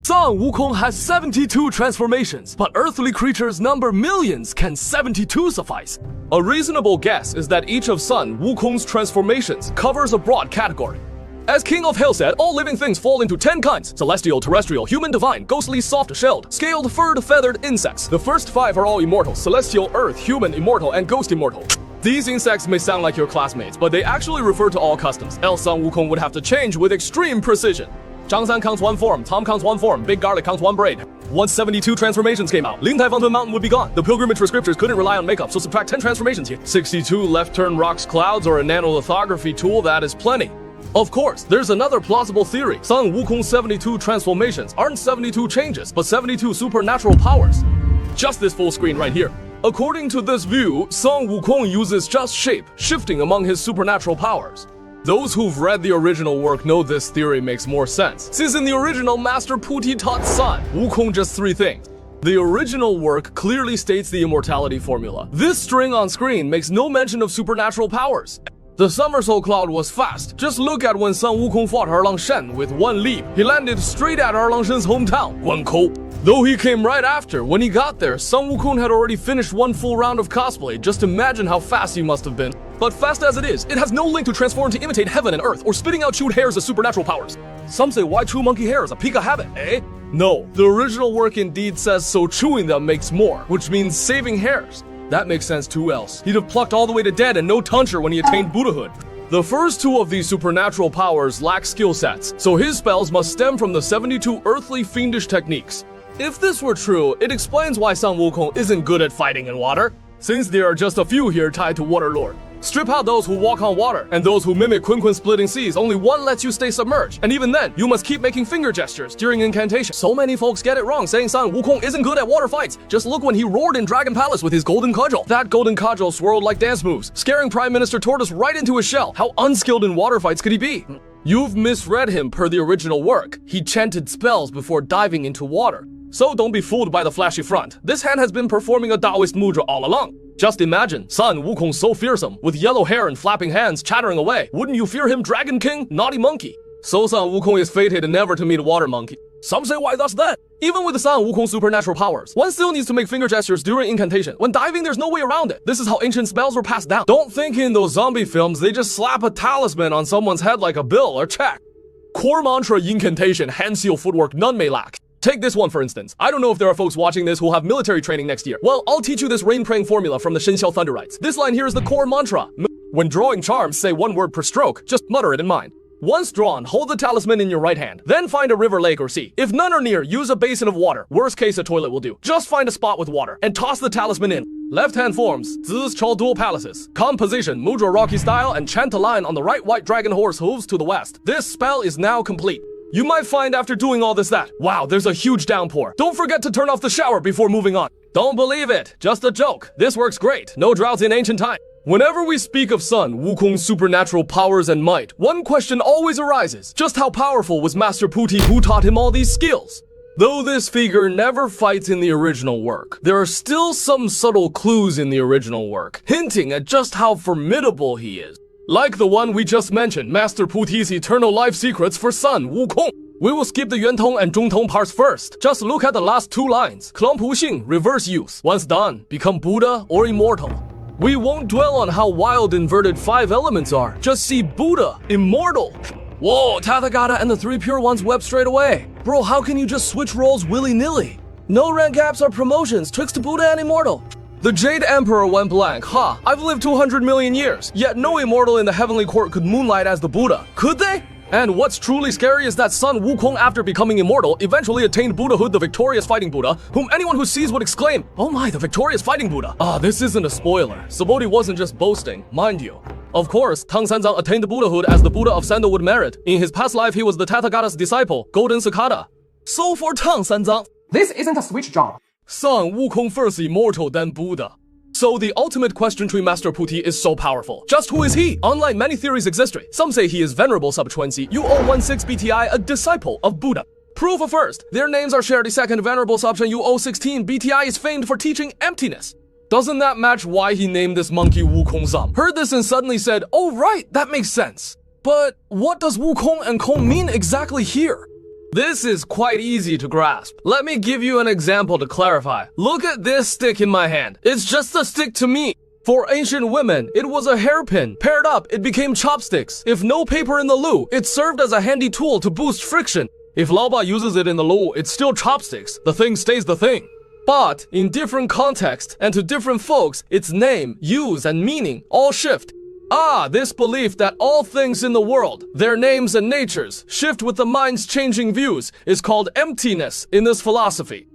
Sun Wukong has 72 transformations, but earthly creatures number millions. Can 72 suffice? A reasonable guess is that each of Sun Wukong's transformations covers a broad category. As King of Hail said, all living things fall into 10 kinds: celestial, terrestrial, human, divine, ghostly, soft-shelled, scaled, furred, feathered insects. The first 5 are all immortal: celestial, earth, human, immortal, and ghost immortal. These insects may sound like your classmates, but they actually refer to all customs, else Sun Wukong would have to change with extreme precision. Zhang San counts one form, Tom counts one form, Big Garlic counts one braid. Once 72 transformations came out, Ling Tai Fengtun Mountain would be gone. The pilgrimage for scriptures couldn't rely on makeup, so subtract 10 transformations here. 62 left turn rocks clouds or a nanolithography tool, that is plenty. Of course, there's another plausible theory. Sun Wukong's 72 transformations aren't 72 changes, but 72 supernatural powers. Just this full screen right here. According to this view, Sun Wukong uses just shape, shifting among his supernatural powers. Those who've read the original work know this theory makes more sense, since in the original, Master Puti taught Sun Wukong just 3 things. The original work clearly states the immortality formula. This string on screen makes no mention of supernatural powers. The somersault cloud was fast. Just look at when Sun Wukong fought Erlang Shen with one leap. He landed straight at Erlang Shen's hometown, Guankou. Though he came right after, when he got there, Sun Wukong had already finished one full round of cosplay. Just imagine how fast he must have been. But fast as it is, it has no link to transform to imitate heaven and earth or spitting out chewed hairs as supernatural powers. Some say why chew monkey hair is a Pika habit, eh? No, the original work indeed says so chewing them makes more, which means saving hairs. That makes sense too else. He'd have plucked all the way to dead and no tonsure when he attained Buddhahood. The first 2 of these supernatural powers lack skill sets, so his spells must stem from the 72 earthly fiendish techniques. If this were true, it explains why Sun Wukong isn't good at fighting in water, since there are just a few here tied to Water Lord. Strip out those who walk on water, and those who mimic Kun splitting seas, only one lets you stay submerged, and even then, you must keep making finger gestures during incantation. So many folks get it wrong, saying Sun Wukong isn't good at water fights. Just look when he roared in Dragon Palace with his golden cudgel. That golden cudgel swirled like dance moves, scaring Prime Minister Tortoise right into his shell. How unskilled in water fights could he be? You've misread him per the original work. He chanted spells before diving into water. So don't be fooled by the flashy front. This hand has been performing a Taoist mudra all along. Just imagine, Sun Wukong so fearsome, with yellow hair and flapping hands chattering away. Wouldn't you fear him, Dragon King? Naughty monkey. So Sun Wukong is fated never to meet a water monkey. Some say why that's that. Even with the Sun Wukong's supernatural powers, one still needs to make finger gestures during incantation. When diving, there's no way around it. This is how ancient spells were passed down. Don't think in those zombie films they just slap a talisman on someone's head like a bill or check. Core mantra incantation, hand seal footwork, none may lack. Take this one for instance. I don't know if there are folks watching this who have military training next year. Well, I'll teach you this rain praying formula from the Shenxiao Thunderites. This line here is the core mantra. When drawing charms, say 1 word per stroke. Just mutter it in mind. Once drawn, hold the talisman in your right hand. Then find a river, lake, or sea. If none are near, use a basin of water. Worst case, a toilet will do. Just find a spot with water and toss the talisman in. Left hand forms Ch.22 palaces. Composition, mudra rocky style, and chant a line on the right white dragon horse hooves to the west. This spell is now complete. You might find after doing all this that, wow, there's a huge downpour. Don't forget to turn off the shower before moving on. Don't believe it, just a joke. This works great, no droughts in ancient time. Whenever we speak of Sun Wukong's supernatural powers and might, one question always arises. Just how powerful was Master Puti who taught him all these skills? Though this figure never fights in the original work, there are still some subtle clues in the original work, hinting at just how formidable he is. Like the one we just mentioned, Master Puti's eternal life secrets for Sun Wukong. We will skip the Yuantong and Zhongtong parts first. Just look at the last 2 lines. Klongpu Xing, reverse use. Once done, become Buddha or immortal. We won't dwell on how wild inverted 5 elements are. Just see Buddha, immortal. Whoa, Tathagata and the 3 pure ones wept straight away. Bro, how can you just switch roles willy-nilly? No rank caps or promotions, twixt Buddha and immortal. The Jade Emperor went blank. Ha, I've lived 200 million years, yet no immortal in the heavenly court could moonlight as the Buddha. Could they? And what's truly scary is that Sun Wukong, after becoming immortal, eventually attained Buddhahood, the victorious fighting Buddha, whom anyone who sees would exclaim, oh my, the victorious fighting Buddha. This isn't a spoiler. So Bodhi wasn't just boasting, mind you. Of course, Tang Sanzang attained Buddhahood as the Buddha of sandalwood merit. In his past life, he was the Tathagata's disciple, Golden Cicada. So for Tang Sanzang, this isn't a switch job. Sun Wukong first immortal, then Buddha. So the ultimate question tree Master Puti is so powerful. Just who is he? Online, many theories exist. Some say he is Venerable Sub-20, U016 BTI, a disciple of Buddha. Proof of first, their names are shared. Second, Venerable Sub-Chen U016 BTI is famed for teaching emptiness. Doesn't that match why he named this monkey Wukong Zam? Heard this and suddenly said, oh right, that makes sense. But what does Wukong and Kong mean exactly here? This is quite easy to grasp. Let me give you an example to clarify. Look at this stick in my hand. It's just a stick to me. For ancient women, it was a hairpin. Paired up, it became chopsticks. If no paper in the loo, it served as a handy tool to boost friction. If Laoba uses it in the loo, it's still chopsticks. The thing stays the thing. But in different contexts and to different folks, its name, use, and meaning all shift. This belief that all things in the world, their names and natures, shift with the mind's changing views is called emptiness in this philosophy.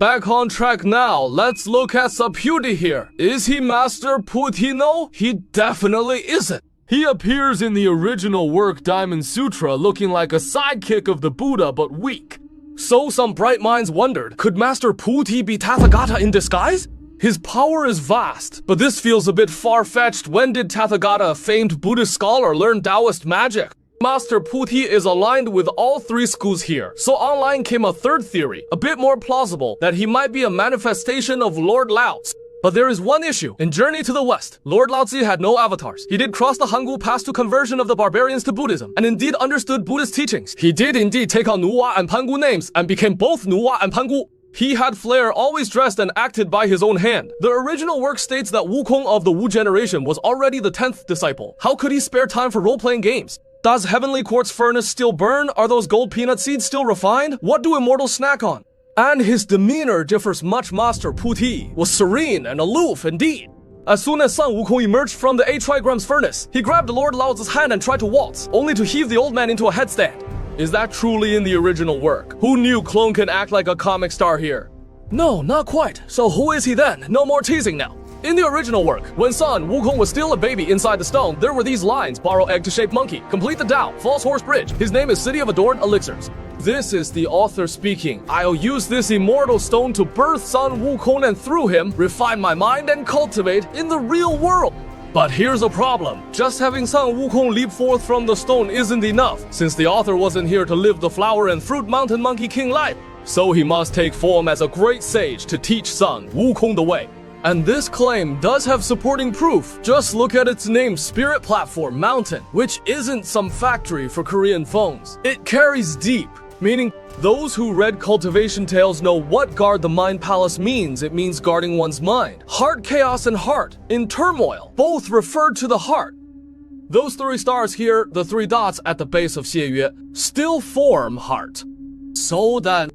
Back on track now, let's look at Ch.22 here. Is he Master Putino? He definitely isn't. He appears in the original work Diamond Sutra looking like a sidekick of the Buddha but weak. So some bright minds wondered, could Master Puti be Tathagata in disguise? His power is vast, but this feels a bit far-fetched. When did Tathagata, a famed Buddhist scholar, learn Taoist magic? Master Puti is aligned with all three schools here, so online came a third theory, a bit more plausible, that he might be a manifestation of Lord Laozi. But there is one issue. In Journey to the West, Lord Laozi had no avatars. He did cross the Hangul Pass to conversion of the barbarians to Buddhism, and indeed understood Buddhist teachings. He did indeed take on Nuwa and Pangu names, and became both Nuwa and Pangu. He had flair, always dressed and acted by his own hand. The original work states that Wukong of the Wu generation was already the 10th disciple. How could he spare time for role-playing games? Does Heavenly Quartz furnace still burn? Are those gold peanut seeds still refined? What do immortals snack on? And his demeanor differs much. Master Puti was serene and aloof indeed. As soon as Sun Wukong emerged from the 8 trigrams furnace, he grabbed Lord Laozi's hand and tried to waltz, only to heave the old man into a headstand. Is that truly in the original work? Who knew Clone can act like a comic star here? No, not quite. So who is he then? No more teasing now. In the original work, when Sun Wukong was still a baby inside the stone, there were these lines: borrow egg to shape monkey, complete the Dao, false horse bridge. His name is City of Adored Elixirs. This is the author speaking. I'll use this immortal stone to birth Sun Wukong and through him, refine my mind and cultivate in the real world. But here's a problem. Just having Sun Wukong leap forth from the stone isn't enough, since the author wasn't here to live the flower and fruit mountain monkey king life. So he must take form as a great sage to teach Sun Wukong the way. And this claim does have supporting proof. Just look at its name, Spirit Platform Mountain, which isn't some factory for Korean phones. It carries deep, meaning those who read cultivation tales know what guard the mind palace means. It means guarding one's mind. Heart chaos and heart in turmoil, both refer to the heart. Those 3 stars here, the 3 dots at the base of Xieyue, still form heart. So then,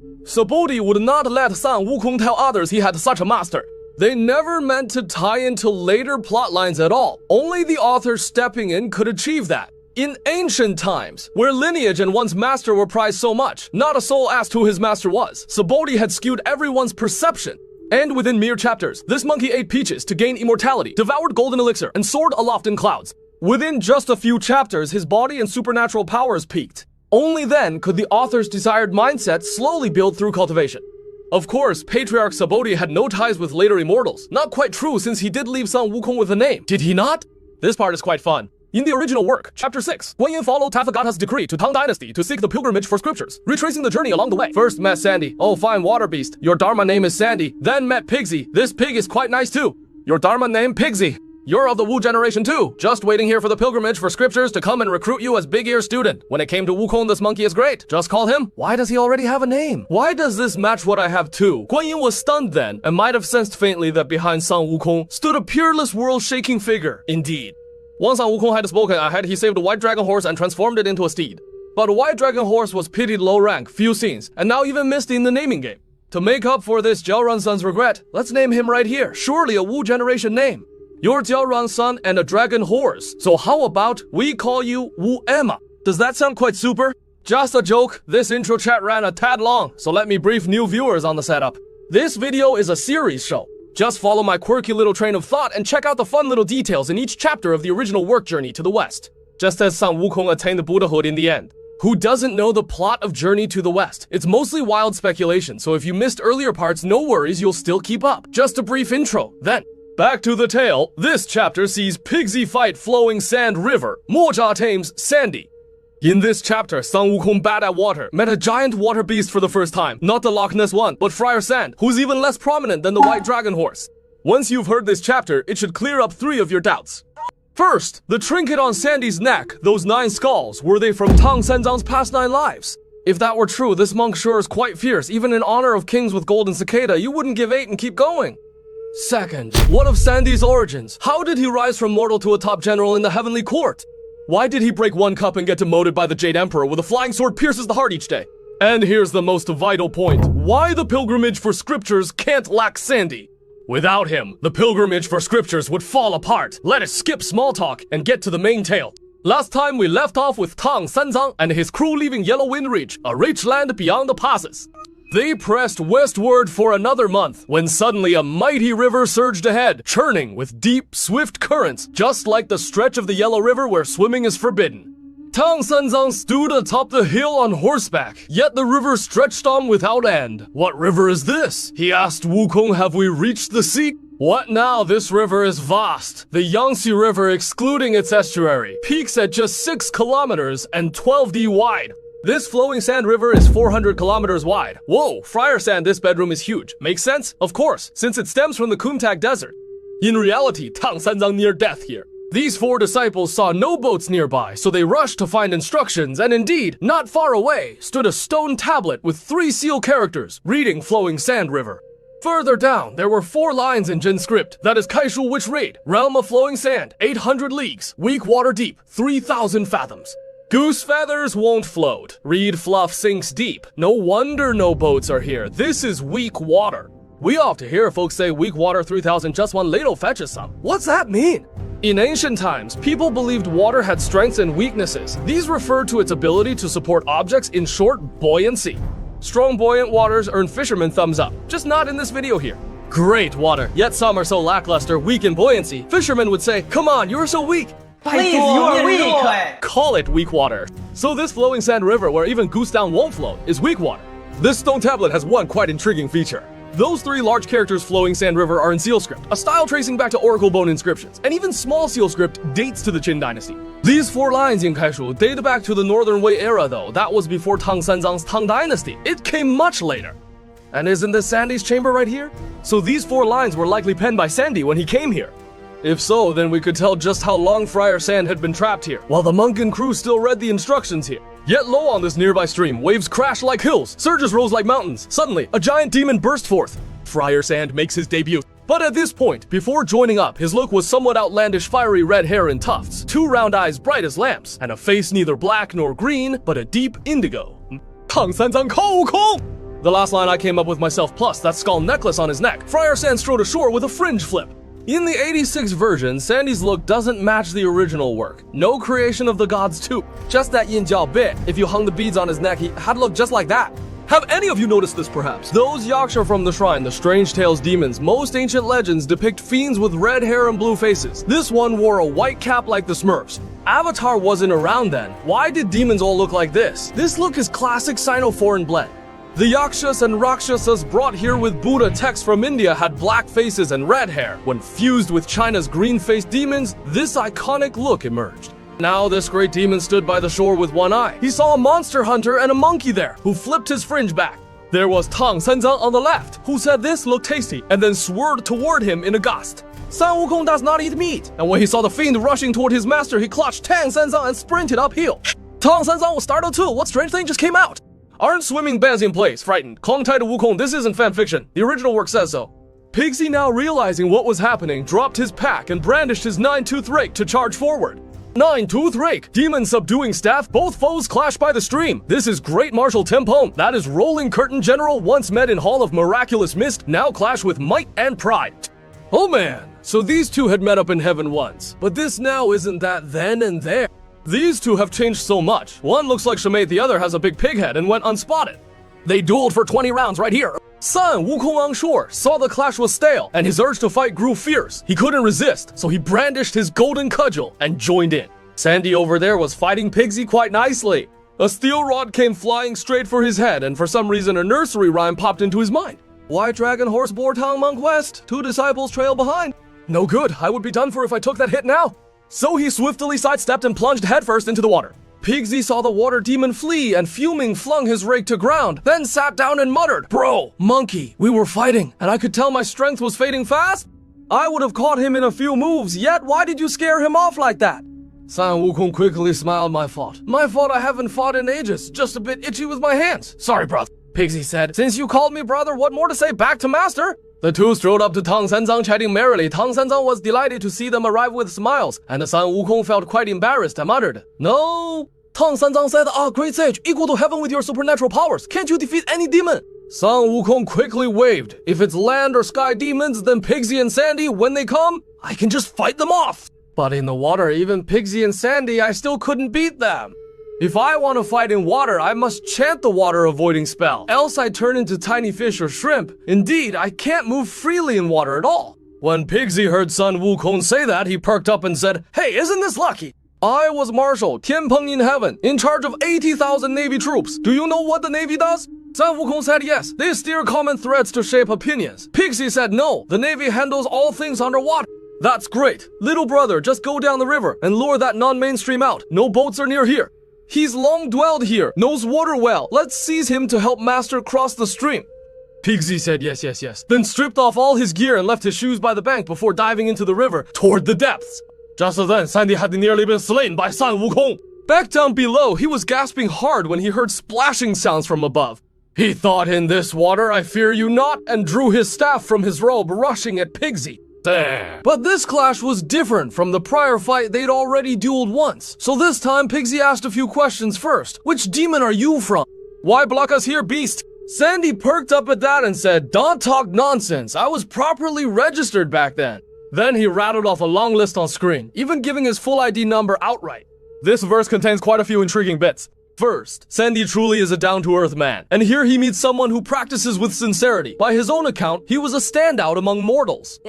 Bodhi would not let Sun Wukong tell others he had such a master. They never meant to tie into later plotlines at all. Only the author stepping in could achieve that. In ancient times, where lineage and one's master were prized so much, not a soul asked who his master was. So Bodhi had skewed everyone's perception. And within mere chapters, this monkey ate peaches to gain immortality, devoured golden elixir, and soared aloft in clouds. Within just a few chapters, his body and supernatural powers peaked. Only then could the author's desired mindset slowly build through cultivation. Of course, Patriarch Bodhi had no ties with later immortals. Not quite true, since he did leave Sun Wukong with a name. Did he not? This part is quite fun. In the original work, Chapter 6, Guanyin followed Tathagata's decree to Tang Dynasty to seek the pilgrimage for scriptures, retracing the journey along the way. First met Sandy. Oh, fine water beast. Your Dharma name is Sandy. Then met Pigsy. This pig is quite nice too. Your Dharma name Pigsy. You're of the Wu generation too. Just waiting here for the pilgrimage for scriptures to come and recruit you as big ear student. When it came to Wukong, this monkey is great. Just call him. Why does he already have a name? Why does this match what I have too? Guanyin was stunned then, and might have sensed faintly that behind Sun Wukong stood a peerless world-shaking figure. Indeed. Once Sun Wukong had spoken ahead, he saved a white dragon horse and transformed it into a steed. But a white dragon horse was pitied low rank, few scenes, and now even missed in the naming game. To make up for this Jiaoran Sun's regret, let's name him right here. Surely a Wu generation name. You're Jiaoran Sun and a dragon horse, so how about we call you Wu Emma? Does that sound quite super? Just a joke, this intro chat ran a tad long, so let me brief new viewers on the setup. This video is a series show. Just follow my quirky little train of thought and check out the fun little details in each chapter of the original work Journey to the West. Just as Sun Wukong attained the Buddhahood in the end. Who doesn't know the plot of Journey to the West? It's mostly wild speculation, so if you missed earlier parts, no worries, you'll still keep up. Just a brief intro, then. Back to the tale. This chapter sees Pigsy fight Flowing Sand River. Mojia tames Sandy. In this chapter, Sun Wukong, bad at water, met a giant water beast for the first time. Not the Loch Ness one, but Friar Sand, who's even less prominent than the white dragon horse. Once you've heard this chapter, it should clear up 3 of your doubts. First, the trinket on Sandy's neck, those 9 skulls, were they from Tang Senzang's past 9 lives? If that were true, this monk sure is quite fierce. Even in honor of kings with golden cicada, you wouldn't give 8 and keep going. Second, what of Sandy's origins? How did he rise from mortal to a top general in the heavenly court? Why did he break one cup and get demoted by the Jade Emperor with a flying sword pierces the heart each day? And here's the most vital point. Why the pilgrimage for scriptures can't lack Sandy? Without him, the pilgrimage for scriptures would fall apart. Let us skip small talk and get to the main tale. Last time we left off with Tang Sanzang and his crew leaving Yellow Wind Ridge, a rich land beyond the passes. They pressed westward for another month, when suddenly a mighty river surged ahead, churning with deep, swift currents, just like the stretch of the Yellow River where swimming is forbidden. Tang Sanzang stood atop the hill on horseback, yet the river stretched on without end. What river is this? He asked Wukong, have we reached the sea? What now? This river is vast. The Yangtze River, excluding its estuary, peaks at just 6 kilometers and 12 d wide. This flowing sand river is 400 kilometers wide. Whoa, Friar Sand, this bedroom is huge. Makes sense? Of course, since it stems from the Kumtag Desert. In reality, Tang Sanzang near death here. These 4 disciples saw no boats nearby, so they rushed to find instructions, and indeed, not far away, stood a stone tablet with 3 seal characters, reading Flowing Sand River. Further down, there were 4 lines in Jin script, that is Kaishu Which Raid, Realm of Flowing Sand, 800 leagues, weak water deep, 3,000 fathoms. Goose feathers won't float, reed fluff sinks deep. No wonder no boats are here, this is weak water. We often hear folks say weak water 3,000 just one ladle fetches some. What's that mean? In ancient times, people believed water had strengths and weaknesses. These referred to its ability to support objects, in short, buoyancy. Strong buoyant waters earn fishermen thumbs up, just not in this video here. Great water, yet some are so lackluster, weak in buoyancy. Fishermen would say, come on, you're so weak. Please, you are weak. Call it weak water. So this flowing sand river where even goose down won't float is weak water. This stone tablet has one quite intriguing feature. Those 3 large characters flowing sand river are in seal script, a style tracing back to oracle bone inscriptions, and even small seal script dates to the Qin dynasty. These 4 lines in Kaishu date back to the Northern Wei era though, that was before Tang Sanzang's Tang dynasty. It came much later. And isn't this Sandy's chamber right here? So these 4 lines were likely penned by Sandy when he came here. If so, then we could tell just how long Friar Sand had been trapped here, while the monk and crew still read the instructions here. Yet low on this nearby stream, waves crashed like hills, surges rose like mountains. Suddenly, a giant demon burst forth. Friar Sand makes his debut. But at this point, before joining up, his look was somewhat outlandish, fiery red hair and tufts, 2 round eyes bright as lamps, and a face neither black nor green, but a deep indigo. Tang Sanzang Kou Kong! The last line I came up with myself, plus that skull necklace on his neck. Friar Sand strode ashore with a fringe flip. In the 86 version, Sandy's look doesn't match the original work. No creation of the gods too. Just that yin jiao bit. If you hung the beads on his neck, he had looked just like that. Have any of you noticed this perhaps? Those yaksha from the shrine, the Strange Tales demons, most ancient legends depict fiends with red hair and blue faces. This one wore a white cap like the Smurfs. Avatar wasn't around then. Why did demons all look like this? This look is classic Sino-foreign blend. The Yakshas and Rakshasas brought here with Buddha texts from India had black faces and red hair. When fused with China's green-faced demons, this iconic look emerged. Now this great demon stood by the shore with one eye. He saw a monster hunter and a monkey there, who flipped his fringe back. There was Tang Sanzang on the left, who said this looked tasty, and then swerved toward him in a gust. San Wukong does not eat meat, and when he saw the fiend rushing toward his master, he clutched Tang Sanzang and sprinted uphill. Tang Sanzang was startled too. What strange thing just came out? Aren't swimming bans in place? Frightened. Clung tight to Wukong, this isn't fanfiction. The original work says so. Pigsy, now realizing what was happening, dropped his pack and brandished his 9-tooth rake to charge forward. 9-tooth rake, demon subduing staff, both foes clash by the stream. This is Great Marshal Tempone. That is Rolling Curtain General, once met in Hall of Miraculous Mist, now clash with might and pride. Oh man, so these two had met up in heaven once. But this now isn't that then and there. These two have changed so much. One looks like Shemate, the other has a big pig head and went unspotted. They dueled for 20 rounds right here. Son, Wukong on shore, saw the clash was stale, and his urge to fight grew fierce. He couldn't resist, so he brandished his golden cudgel and joined in. Sandy over there was fighting Pigsy quite nicely. A steel rod came flying straight for his head, and for some reason a nursery rhyme popped into his mind. White dragon, horse, boar, tongue, monk west, 2 disciples trail behind. No good, I would be done for if I took that hit now. So he swiftly sidestepped and plunged headfirst into the water. Pigsy saw the water demon flee and fuming flung his rake to ground, then sat down and muttered, "Bro, monkey, we were fighting and I could tell my strength was fading fast. I would have caught him in a few moves, yet why did you scare him off like that?" San Wukong quickly smiled. My fault. My fault, I haven't fought in ages. Just a bit itchy with my hands. Sorry, brother. Pigsy said, since you called me brother, what more to say? Back to master? The two strode up to Tang Sanzang chatting merrily. Tang Sanzang was delighted to see them arrive with smiles, and San Wukong felt quite embarrassed and muttered, no. Tang Sanzang said, great sage, equal to heaven with your supernatural powers. Can't you defeat any demon? San Wukong quickly waved. If it's land or sky demons, then Pigsy and Sandy, when they come, I can just fight them off. But in the water, even Pigsy and Sandy, I still couldn't beat them. If I want to fight in water, I must chant the water avoiding spell, else I turn into tiny fish or shrimp. Indeed, I can't move freely in water at all. When Pigsy heard San Wukong say that, he perked up and said, hey, isn't this lucky? I was Marshal, Tianpeng in heaven, in charge of 80,000 Navy troops. Do you know what the Navy does? San Wukong said yes, they steer common threads to shape opinions. Pigsy said no, the Navy handles all things underwater. That's great. Little brother, just go down the river and lure that non-mainstream out. No boats are near here. He's long dwelled here, knows water well. Let's seize him to help master cross the stream. Pigsy said yes, then stripped off all his gear and left his shoes by the bank before diving into the river toward the depths. Just then, Sandy had nearly been slain by San Wukong. Back down below, he was gasping hard when he heard splashing sounds from above. He thought, in this water I fear you not, and drew his staff from his robe, rushing at Pigsy. But this clash was different from the prior fight. They'd already dueled once. So this time, Pigsy asked a few questions first. Which demon are you from? Why block us here, beast? Sandy perked up at that and said, don't talk nonsense. I was properly registered back then. Then he rattled off a long list on screen, even giving his full ID number outright. This verse contains quite a few intriguing bits. First, Sandy truly is a down-to-earth man, and here he meets someone who practices with sincerity. By his own account, he was a standout among mortals.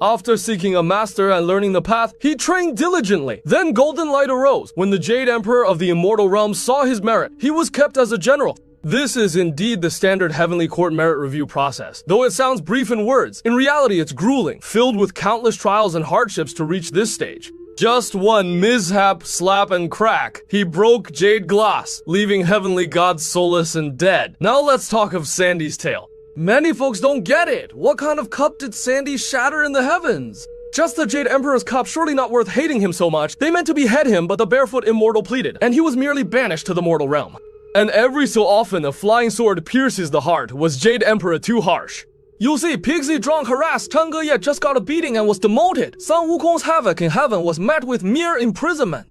After seeking a master and learning the path, he trained diligently. Then golden light arose. When the Jade Emperor of the Immortal Realm saw his merit, he was kept as a general. This is indeed the standard Heavenly Court merit review process. Though it sounds brief in words, in reality it's grueling, filled with countless trials and hardships to reach this stage. Just one mishap, slap, and crack. He broke Jade Glass, leaving Heavenly Gods soulless and dead. Now let's talk of Sandy's tale. Many folks don't get it. What kind of cup did Sandy shatter in the heavens? Just the Jade Emperor's cup, surely not worth hating him so much. They meant to behead him, but the barefoot immortal pleaded, and he was merely banished to the mortal realm. And every so often a flying sword pierces the heart. Was Jade Emperor too harsh? You'll see, Pigsy drunk harassed, Chen Ge just got a beating and was demoted. San Wukong's havoc in heaven was met with mere imprisonment.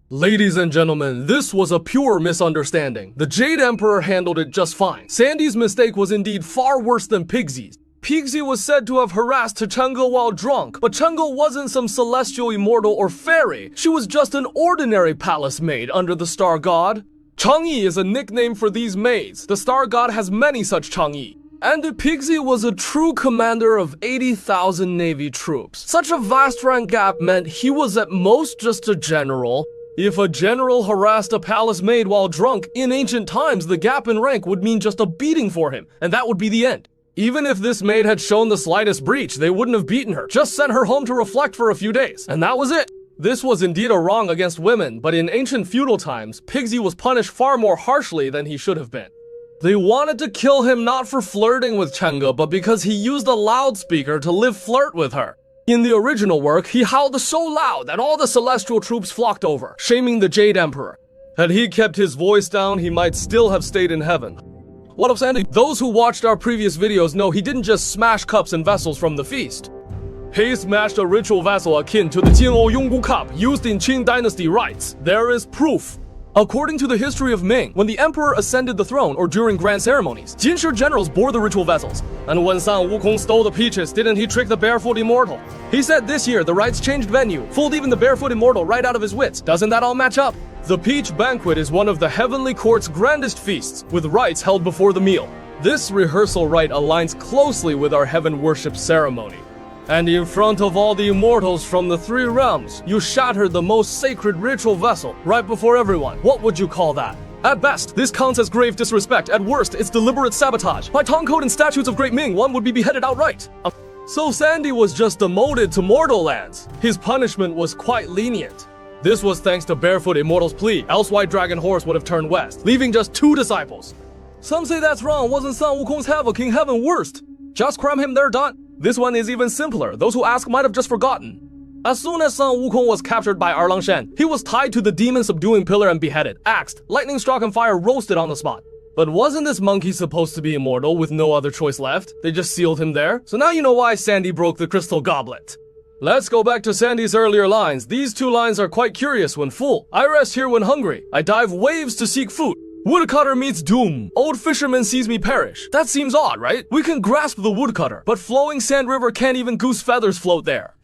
Ladies and gentlemen, this was a pure misunderstanding. The Jade Emperor handled it just fine. Sandy's mistake was indeed far worse than Pigsy's. Pigsy was said to have harassed Chen Ge while drunk, but Chen Ge wasn't some celestial immortal or fairy. She was just an ordinary palace maid under the star god. Chang'e is a nickname for these maids. The star god has many such Chang'e. And Pigsy was a true commander of 80,000 Navy troops. Such a vast rank gap meant he was at most just a general. If a general harassed a palace maid while drunk, in ancient times the gap in rank would mean just a beating for him, and that would be the end. Even if this maid had shown the slightest breach, they wouldn't have beaten her, just sent her home to reflect for a few days, and that was it. This was indeed a wrong against women, but in ancient feudal times, Pigsy was punished far more harshly than he should have been. They wanted to kill him not for flirting with Chen Ge, but because he used a loudspeaker to live flirt with her. In the original work, he howled so loud that all the celestial troops flocked over, shaming the Jade Emperor. Had he kept his voice down, he might still have stayed in heaven. What up, Sandy? Those who watched our previous videos know he didn't just smash cups and vessels from the feast. He smashed a ritual vessel akin to the Jian'ou Yonggu cup used in Qing Dynasty rites. There is proof. According to the history of Ming, when the emperor ascended the throne or during grand ceremonies, Jinshi generals bore the ritual vessels. And when San Wukong stole the peaches, didn't he trick the barefoot immortal? He said this year the rites changed venue, fooled even the barefoot immortal right out of his wits. Doesn't that all match up? The Peach Banquet is one of the Heavenly Court's grandest feasts, with rites held before the meal. This rehearsal rite aligns closely with our heaven worship ceremony. And in front of all the immortals from the three realms, you shattered the most sacred ritual vessel right before everyone. What would you call that? At best, this counts as grave disrespect. At worst, it's deliberate sabotage. By Tong Code and statutes of Great Ming, one would be beheaded outright. So Sandy was just demoted to mortal lands. His punishment was quite lenient. This was thanks to Barefoot Immortal's plea, else White Dragon Horse would have turned west, leaving just 2 disciples. Some say that's wrong. Wasn't San Wukong's havoc in heaven worst? Just cram him there, done. This one is even simpler. Those who ask might have just forgotten. As soon as Sun Wukong was captured by Erlang Shen, he was tied to the demon subduing pillar and beheaded, axed, lightning struck and fire roasted on the spot. But wasn't this monkey supposed to be immortal with no other choice left? They just sealed him there? So now you know why Sandy broke the crystal goblet. Let's go back to Sandy's earlier lines. These two lines are quite curious when full. I rest here when hungry. I dive waves to seek food. Woodcutter meets doom. Old fisherman sees me perish. That seems odd, right? We can grasp the woodcutter, but flowing sand river can't even goose feathers float there.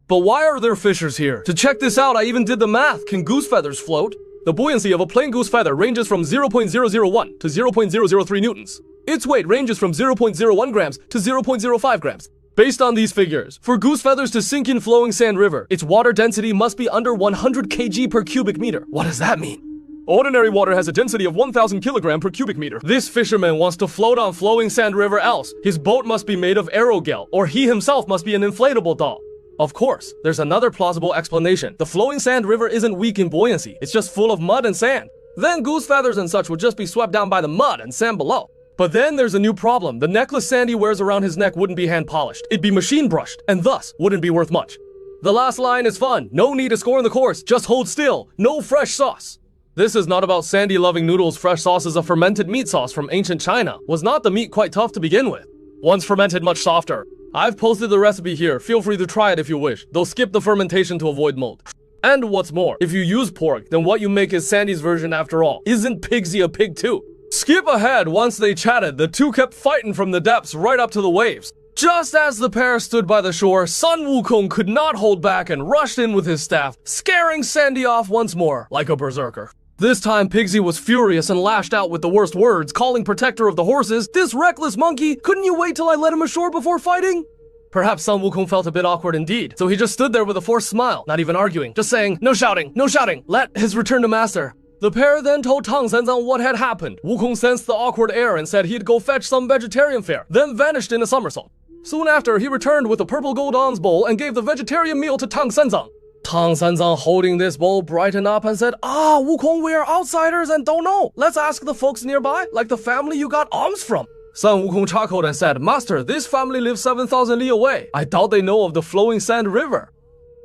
But why are there fishers here? To check this out, I even did the math. Can goose feathers float? The buoyancy of a plain goose feather ranges from 0.001 to 0.003 newtons. Its weight ranges from 0.01 grams to 0.05 grams. Based on these figures, for goose feathers to sink in flowing sand river, its water density must be under 100 kg per cubic meter. What does that mean? Ordinary water has a density of 1000 kg per cubic meter. This fisherman wants to float on flowing sand river, else his boat must be made of aerogel, or he himself must be an inflatable doll. Of course, there's another plausible explanation. The flowing sand river isn't weak in buoyancy, it's just full of mud and sand. Then goose feathers and such would just be swept down by the mud and sand below. But then there's a new problem. The necklace Sandy wears around his neck wouldn't be hand polished. It'd be machine brushed, and thus wouldn't be worth much. The last line is fun. No need to score in the course, just hold still. No fresh sauce. This is not about Sandy loving noodles. Fresh sauce is a fermented meat sauce from ancient China. Was not the meat quite tough to begin with? Once fermented, much softer. I've posted the recipe here. Feel free to try it if you wish, though skip the fermentation to avoid mold. And what's more, if you use pork, then what you make is Sandy's version after all. Isn't Pigsy a pig too? Skip ahead. Once they chatted, the two kept fighting from the depths right up to the waves. Just as the pair stood by the shore, Sun Wukong could not hold back and rushed in with his staff, scaring Sandy off once more, like a berserker. This time, Pigsy was furious and lashed out with the worst words, calling Protector of the Horses, "This reckless monkey, couldn't you wait till I led him ashore before fighting?" Perhaps Sun Wukong felt a bit awkward indeed, so he just stood there with a forced smile, not even arguing, just saying, "No shouting, no shouting, let his return to master." The pair then told Tang Sanzang what had happened. Wukong sensed the awkward air and said he'd go fetch some vegetarian fare, then vanished in a somersault. Soon after, he returned with a purple gold alms bowl and gave the vegetarian meal to Tang Sanzang. Tang Sanzang, holding this bowl, brightened up and said, "Ah, Wukong, we are outsiders and don't know. Let's ask the folks nearby, like the family you got alms from." Sun Wukong chuckled and said, "Master, this family lives 7,000 li away. I doubt they know of the flowing sand river."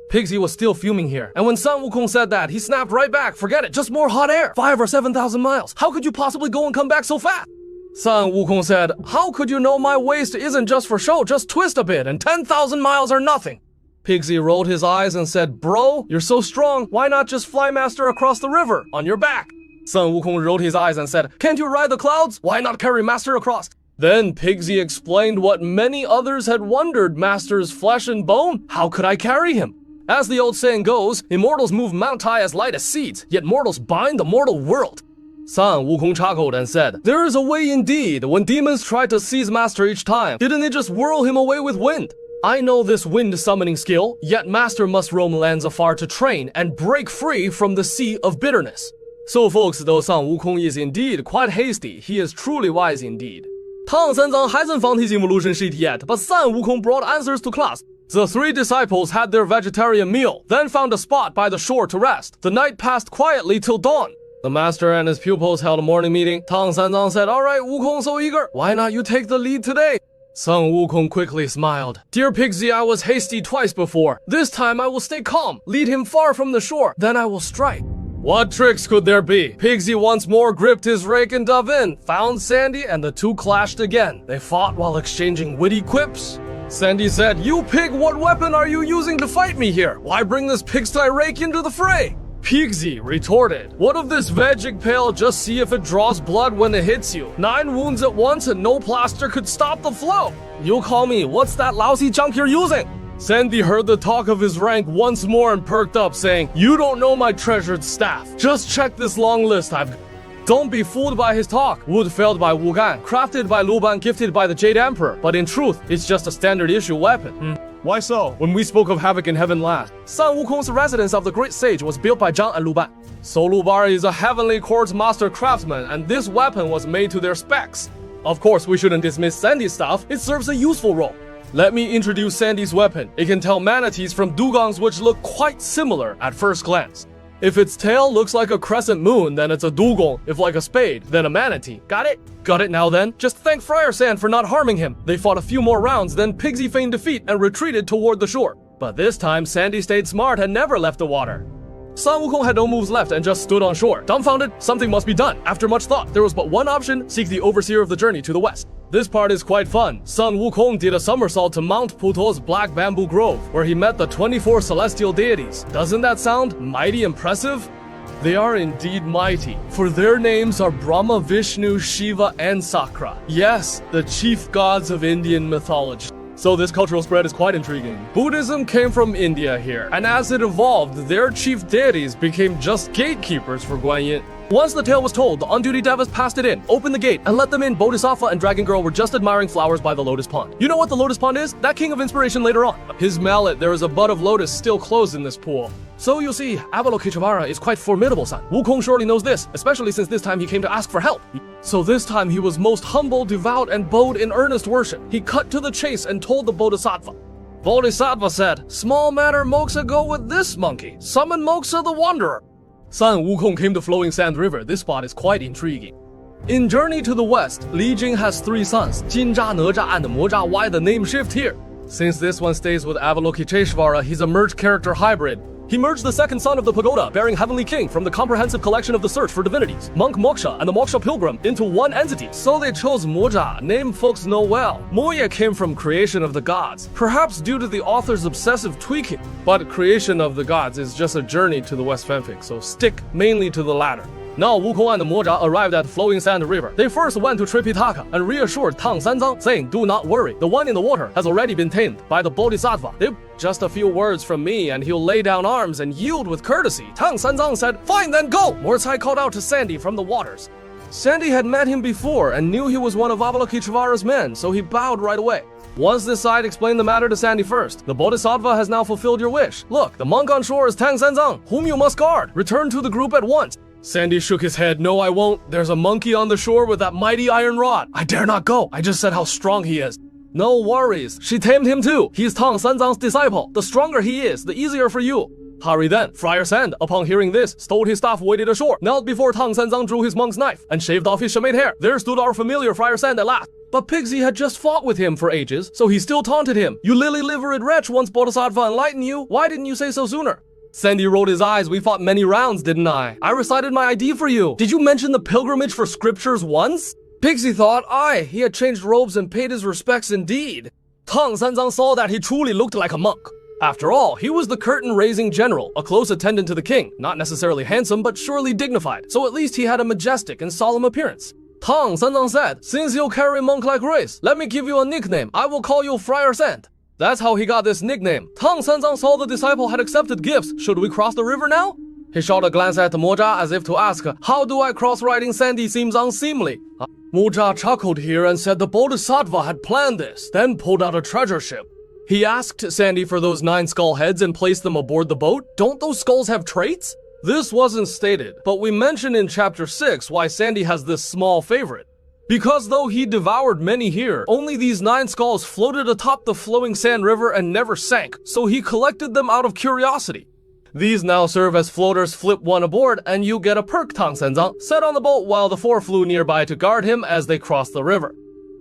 Pigsy was still fuming here, and when Sun Wukong said that, he snapped right back. "Forget it, just more hot air. 5 or 7,000 miles. How could you possibly go and come back so fast?" Sun Wukong said, "How could you know my waist isn't just for show? Just twist a bit, and 10,000 miles are nothing." Pigsy rolled his eyes and said, "Bro, you're so strong. Why not just fly master across the river, on your back?" Sun Wukong rolled his eyes and said, "Can't you ride the clouds? Why not carry master across?" Then Pigsy explained what many others had wondered. Master's flesh and bone? How could I carry him? As the old saying goes, immortals move mount high as light as seeds, yet mortals bind the mortal world. Sun Wukong chuckled and said, "There is a way indeed. When demons tried to seize master each time, didn't they just whirl him away with wind? I know this wind summoning skill, yet master must roam lands afar to train and break free from the sea of bitterness." So folks, though Sun Wukong is indeed quite hasty, he is truly wise indeed. Tang Sanzang hasn't found his evolution sheet yet, but Sun Wukong brought answers to class. The 3 disciples had their vegetarian meal, then found a spot by the shore to rest. The night passed quietly till dawn. The master and his pupils held a morning meeting. Tang Sanzang said, "All right, Wukong so eager, why not you take the lead today?" Sun Wukong quickly smiled. "Dear Pigsy, I was hasty twice before. This time I will stay calm, lead him far from the shore, then I will strike." What tricks could there be? Pigsy once more gripped his rake and dove in, found Sandy, and the two clashed again. They fought while exchanging witty quips. Sandy said, "You pig, what weapon are you using to fight me here? Why bring this pigsty rake into the fray?" Pigsy retorted, "What of this veggie pail? Just see if it draws blood when it hits you. 9 wounds at once and no plaster could stop the flow. You call me, what's that lousy junk you're using?" Sandy heard the talk of his rank once more and perked up, saying, "You don't know my treasured staff. Just check this long list I've got." Don't be fooled by his talk. Wood felled by Wu Gan, crafted by Lu Ban, gifted by the Jade Emperor. But in truth, it's just a standard issue weapon. Why so? When we spoke of havoc in heaven last, Sun Wukong's residence of the great sage was built by Zhang and Lu Ban. So Lu Ban is a heavenly court master craftsman, and this weapon was made to their specs. Of course, we shouldn't dismiss Sandy's stuff. It serves a useful role. Let me introduce Sandy's weapon. It can tell manatees from dugongs which look quite similar at first glance. If its tail looks like a crescent moon, then it's a dugong. If like a spade, then a manatee. Got it? Got it now then? Just thank Friar Sand for not harming him. They fought a few more rounds, then Pigsy feigned defeat and retreated toward the shore. But this time, Sandy stayed smart and never left the water. Sun Wukong had no moves left and just stood on shore. Dumbfounded, something must be done. After much thought, there was but one option: seek the overseer of the journey to the west. This part is quite fun. Sun Wukong did a somersault to Mount Puto's Black Bamboo Grove, where he met the 24 celestial deities. Doesn't that sound mighty impressive? They are indeed mighty, for their names are Brahma, Vishnu, Shiva, and Sakra. Yes, the chief gods of Indian mythology. So this cultural spread is quite intriguing. Buddhism came from India here, and as it evolved, their chief deities became just gatekeepers for Guanyin. Once the tale was told, the on-duty devas passed it in, opened the gate, and let them in. Bodhisattva and Dragon Girl were just admiring flowers by the lotus pond. You know what the lotus pond is? That king of inspiration later on. His mallet, there is a bud of lotus still closed in this pool. So you see, Avalokiteshvara is quite formidable, son. Wukong surely knows this, especially since this time he came to ask for help. So this time he was most humble, devout, and bowed in earnest worship. He cut to the chase and told the Bodhisattva. Bodhisattva said, "Small matter, Moksha, go with this monkey. Summon Moksha the Wanderer." Son Wukong came to Flowing Sand River. This spot is quite intriguing. In Journey to the West, Li Jing has three sons, Jinzha, Nezha, and Mozha. Why the name shift here? Since this one stays with Avalokiteshvara, he's a merged character hybrid. He merged the second son of the pagoda, bearing Heavenly King from the comprehensive collection of the search for divinities, Monk Moksha and the Moksha Pilgrim, into one entity. So they chose Mozha, name folks know well. Moya came from creation of the gods, perhaps due to the author's obsessive tweaking. But creation of the gods is just a journey to the West fanfic, so stick mainly to the latter. Now Wukong and Mozha arrived at Flowing Sand River. They first went to Tripitaka and reassured Tang Sanzang, saying, "Do not worry, the one in the water has already been tamed by the Bodhisattva. Just a few words from me and he'll lay down arms and yield with courtesy." Tang Sanzang said, "Fine then, go!" Mordecai called out to Sandy from the waters. Sandy had met him before and knew he was one of Avalokiteshvara's men, so he bowed right away. Once this side explained the matter to Sandy first. "The Bodhisattva has now fulfilled your wish. Look, the monk on shore is Tang Sanzang, whom you must guard. Return to the group at once." Sandy shook his head. "No, I won't. There's a monkey on the shore with that mighty iron rod. I dare not go. I just said how strong he is." "No worries. She tamed him too. He's Tang Sanzang's disciple. The stronger he is, the easier for you." Hurry then. Friar Sand, upon hearing this, stowed his staff, waded ashore, knelt before Tang Sanzang, drew his monk's knife, and shaved off his shamade hair. There stood our familiar Friar Sand at last. But Pixie had just fought with him for ages, so he still taunted him. "You lily-livered wretch, once Bodhisattva enlightened you. Why didn't you say so sooner?" Sandy rolled his eyes. "We fought many rounds, didn't I? I recited my ID for you. Did you mention the pilgrimage for scriptures once?" Pixie thought, aye, he had changed robes and paid his respects indeed. Tang Sanzang saw that he truly looked like a monk. After all, he was the curtain-raising general, a close attendant to the king, not necessarily handsome, but surely dignified, so at least he had a majestic and solemn appearance. Tang Sanzang said, "Since you carry monk-like grace, let me give you a nickname. I will call you Friar Sand." That's how he got this nickname. Tang Sanzang saw the disciple had accepted gifts. Should we cross the river now? He shot a glance at Mozha as if to ask, "How do I cross riding Sandy seems unseemly." Mozha chuckled here and said the Bodhisattva had planned this, then pulled out a treasure ship. He asked Sandy for those 9 skull heads and placed them aboard the boat. Don't those skulls have traits? This wasn't stated, but we mentioned in chapter 6 why Sandy has this small favorite. Because though he devoured many here, only these 9 skulls floated atop the Flowing Sand River and never sank, so he collected them out of curiosity. These now serve as floaters. Flip one aboard and you get a perk, Tang Sanzang said on the boat while the 4 flew nearby to guard him as they crossed the river.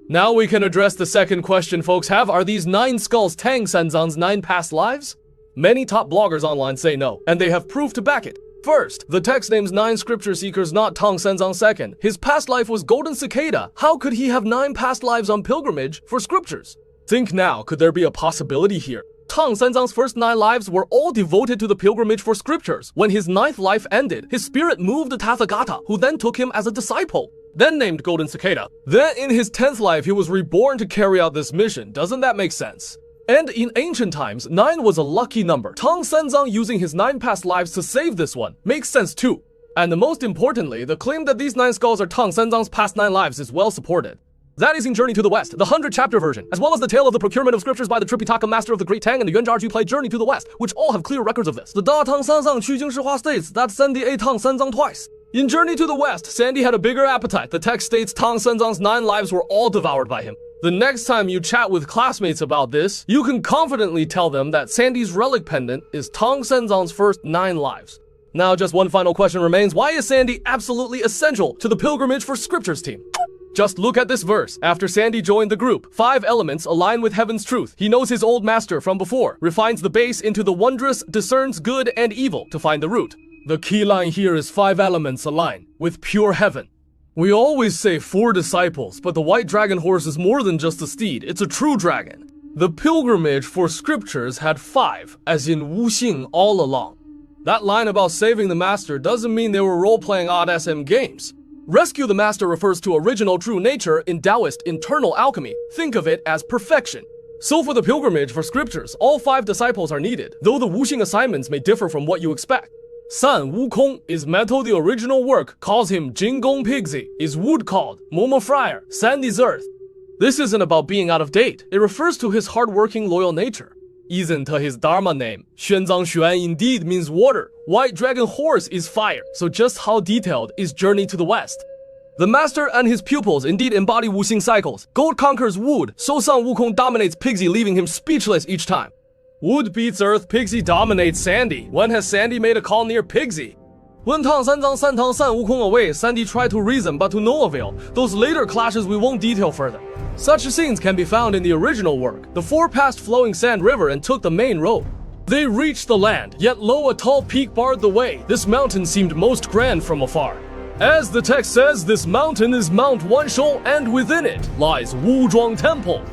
Now we can address the second question folks have. Are these 9 skulls Tang Sanzang's 9 past lives? Many top bloggers online say no, and they have proof to back it. First, the text names 9 scripture seekers, not Tang Sanzang second. His past life was Golden Cicada. How could he have 9 past lives on pilgrimage for scriptures? Think now, could there be a possibility here? Tang Sanzang's first 9 lives were all devoted to the pilgrimage for scriptures. When his 9th life ended, his spirit moved the Tathagata, who then took him as a disciple, then named Golden Cicada. Then in his 10th life, he was reborn to carry out this mission. Doesn't that make sense? And in ancient times, 9 was a lucky number. Tang Sanzang using his 9 past lives to save this one makes sense too. And most importantly, the claim that these 9 skulls are Tang Sanzang's past 9 lives is well supported. That is in Journey to the West, the 100-chapter version, as well as the tale of the procurement of scriptures by the Tripitaka master of the Great Tang and the Yuanzhar play Journey to the West, which all have clear records of this. The Da Tang Sanzang Qujing Shihua states that Sandy ate Tang Sanzang twice. In Journey to the West, Sandy had a bigger appetite. The text states Tang Sanzang's 9 lives were all devoured by him. The next time you chat with classmates about this, you can confidently tell them that Sandy's relic pendant is Tang Sanzang's first 9 lives. Now just one final question remains. Why is Sandy absolutely essential to the pilgrimage for scriptures team? Just look at this verse. After Sandy joined the group, 5 elements align with heaven's truth. He knows his old master from before, refines the base into the wondrous, discerns good and evil to find the root. The key line here is 5 elements align with pure heaven. We always say 4 disciples, but the white dragon horse is more than just a steed, it's a true dragon. The pilgrimage for scriptures had 5, as in Wujing all along. That line about saving the master doesn't mean they were role-playing odd SM games. Rescue the master refers to original true nature in Taoist internal alchemy. Think of it as perfection. So for the pilgrimage for scriptures, all 5 disciples are needed, though the Wujing assignments may differ from what you expect. San Wukong is metal, the original work calls him Jingong Pigsy, is wood called Momo Friar, Sandy's earth. This isn't about being out of date, it refers to his hardworking loyal nature. Isn't his dharma name. Xuanzang Xuan indeed means water. White dragon horse is fire, so just how detailed is Journey to the West? The master and his pupils indeed embody Wuxing cycles. Gold conquers wood, so San Wukong dominates Pigsy, leaving him speechless each time. Wood beats earth, Pigsy dominates Sandy. When has Sandy made a call near Pigsy? When Tang Sanzang Santang San Wukong away, Sandy tried to reason but to no avail. Those later clashes we won't detail further. Such scenes can be found in the original work. The 4 passed flowing sand river and took the main road. They reached the land, yet lo, a tall peak barred the way. This mountain seemed most grand from afar. As the text says, this mountain is Mount Wanshou, and within it lies Wuzhuang Temple.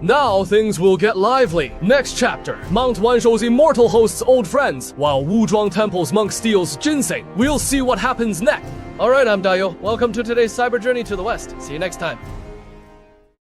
Now things will get lively. Next chapter, Mount Wanshou's immortal hosts old friends, while Wuzhuang Temple's monk steals ginseng. We'll see what happens next. Alright, I'm Dayou. Welcome to today's cyber journey to the west. See you next time.